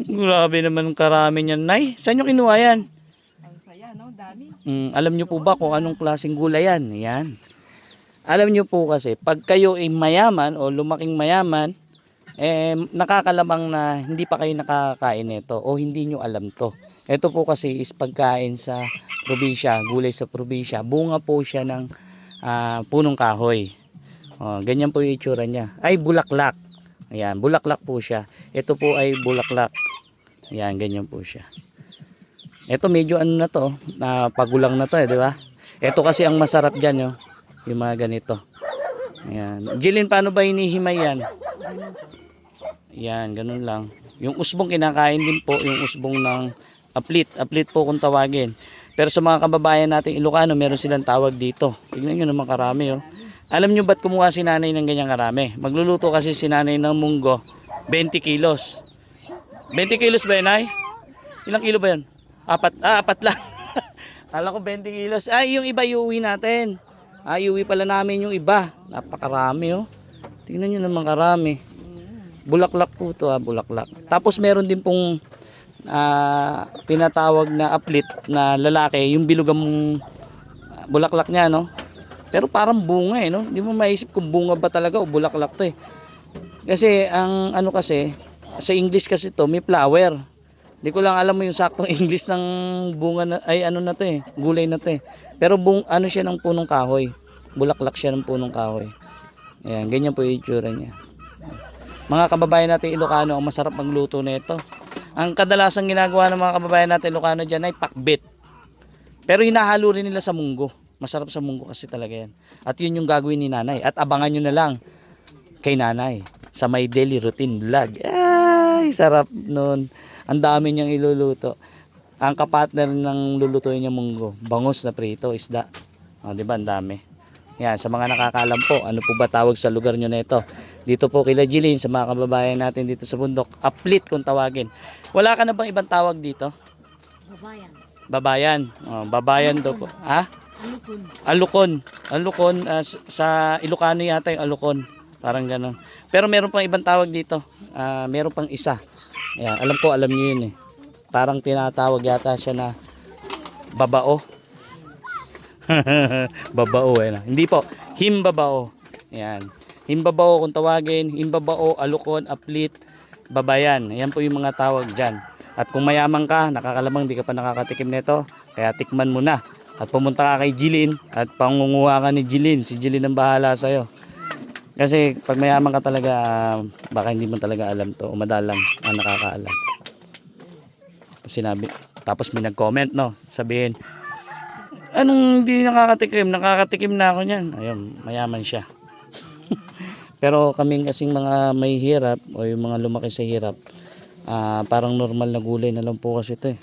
Grabe naman karami niyan, Nay. Saan nyo kinuha yan? Ang saya, no? Dami. Alam nyo po ba kung anong klaseng gulay yan? Yan. Alam nyo po kasi, pag kayo ay mayaman o lumaking mayaman, nakakalamang na hindi pa kayo nakakain nito o hindi nyo alam to. Ito po kasi is pagkain sa probinsya, gulay sa probinsya. Bunga po siya ng punong kahoy. Ganyan po yung itsura niya. Ay, bulaklak. Ayan, bulaklak po siya. Ito po ay bulaklak. Ayan, ganyan po siya. Ito medyo ano na to, pagulang na to di ba? Ito kasi ang masarap dyan, yung mga ganito. Ayan. Jilin, paano ba hinihimay yan? Ayan, ganun lang. Yung usbong kinakain din po, yung usbong ng aplit. Aplit po kung tawagin. Pero sa mga kababayan nating Ilocano, meron silang tawag dito. Tignan nyo naman karami, Alam nyo ba't kumuha si nanay ng ganyang karami? Magluluto kasi si nanay ng munggo, 20 kilos. 20 kilos ba yun, Nay? Ilang kilo ba yun? Apat lang. Kala ko 20 kilos. Ay, yung iba iuwi natin. Iuwi pala namin yung iba. Napakarami, Tingnan nyo naman karami. Bulaklak po to, bulaklak. Tapos meron din pong tinatawag na aplit na lalaki, yung bilugang bulaklak niya, Pero parang bunga, Hindi mo maisip kung bunga ba talaga o bulaklak to, Kasi ang ano kasi, sa English kasi to, may flower. Hindi ko lang alam mo yung saktong English ng bunga na, ay ano na to gulay na to Pero ano siya ng punong kahoy. Bulaklak siya ng punong kahoy. Ayan, ganyan po yung itsura niya. Mga kababayan natin Ilocano, ang masarap magluto nito. Ang kadalasang ginagawa ng mga kababayan natin Ilocano dyan ay pakbit. Pero hinahalo rin nila sa munggo. Masarap sa munggo kasi talaga yan. At yun yung gagawin ni nanay. At abangan nyo na lang kay nanay sa my daily routine vlog. Ay, sarap nun. Ang dami niyang iluluto. Ang kapatner ng lulutuin niya munggo, bangus na prito, isda. Diba, ang dami. Yan, sa mga nakakaalam po, ano po ba tawag sa lugar nyo na ito? Dito po kila Jilin, sa mga kababayan natin dito sa bundok, aplit kung tawagin. Wala ka na bang ibang tawag dito? Babayan. Babayan. Babayan daw po. Alukon. Alukon. Alukon, sa Ilocano yata yung alukon. Parang gano'n. Pero meron pang ibang tawag dito. Meron pang isa. Ayan, alam niyo yun Parang tinatawag yata siya na babao. Babao Hindi po, himbabao. Ayan. Himbabao kung tawagin, himbabao, alukon, aplit, babayan. Ayan po yung mga tawag dyan. At kung mayaman ka, nakakalamang di ka pa nakakatikim nito, kaya tikman mo na. At pumunta ka kay Jilin at pangunguha ka ni Jilin. Si Jilin ang bahala sa'yo. Kasi pag mayaman ka talaga, baka hindi mo talaga alam to. O madalang ang nakakaalam. Tapos may nag-comment, sabihin, anong hindi nakakatikim? Nakakatikim na ako niyan. Ayun, mayaman siya. Pero kaming kasing mga may hirap o yung mga lumaki sa hirap, parang normal na gulay na lang po kasi ito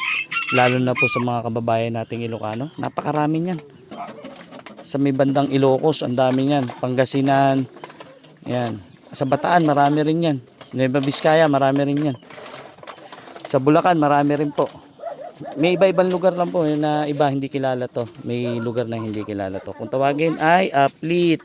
Lalo na po sa mga kababayan nating Ilocano. Napakarami niyan. Sa may bandang Ilocos, ang dami niyan. Pangasinan, yan. Sa Bataan, marami rin yan. Sa Nueva Vizcaya, marami rin yan. Sa Bulacan, marami rin po. May iba-ibang lugar lang po na iba hindi kilala to. May lugar na hindi kilala to. Kung tawagin ay aplit.